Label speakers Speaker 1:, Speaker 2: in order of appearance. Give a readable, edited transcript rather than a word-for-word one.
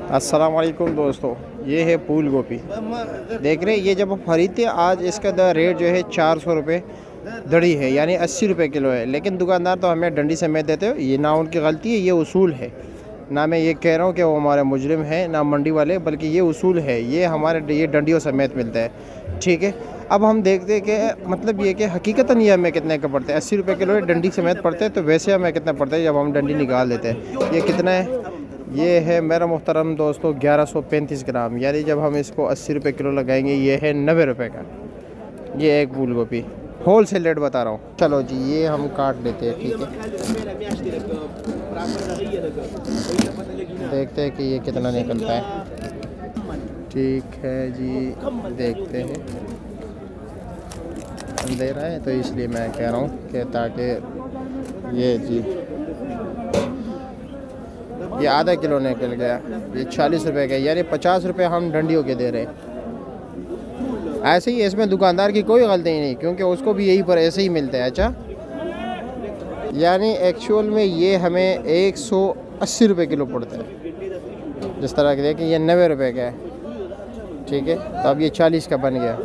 Speaker 1: अस्सलाम वालेकुम दोस्तों, ये है फूल गोभी। देख रहे हैं, ये जब हम खरीदते आज इसका रेट जो है 400 रुपये दड़ी है, यानी 80 रुपये किलो है। लेकिन दुकानदार तो हमें डंडी समेत देते हो। ये ना उनकी गलती है, ये उसूल है। ना मैं ये कह रहा हूँ कि वो हमारे मुजरिम हैं, ना मंडी वाले, बल्कि ये उसूल है। ये हमारे ये डंडियों समेत मिलता है, ठीक है। अब हम देखते हैं कि मतलब ये कि हकीकतन ये हमें कितने का पड़ता है। 80 रुपये किलो डंडी समेत पड़ते हैं, तो वैसे हमें कितना पड़ता है जब हम डंडी निकाल देते हैं। ये कितना है? ये है मेरा मुहतरम दोस्तों 1135 ग्राम, यानी जब हम इसको 80 रुपये किलो लगाएंगे ये है 90 रुपये का। ये एक फूल गोभी होल सेल रेट बता रहा हूँ। चलो जी, ये हम काट लेते हैं, ठीक है। देखते हैं कि ये कितना निकलता है। ठीक है जी, देखते हैं। अंधेरा है तो इसलिए मैं कह रहा हूँ कि ताकि ये जी ये आधा किलो निकल गया। ये 40 रुपये का, यानी 50 रुपये हम डंडियों के दे रहे हैं। ऐसे ही इसमें दुकानदार की कोई गलती नहीं, क्योंकि उसको भी यही पर ऐसे ही मिलता है। अच्छा, यानी एक्चुअल में ये हमें 180 रुपये किलो पड़ता है। जिस तरह के देखें, ये 90 रुपये का है, ठीक है। तो अब ये 40 का बन गया।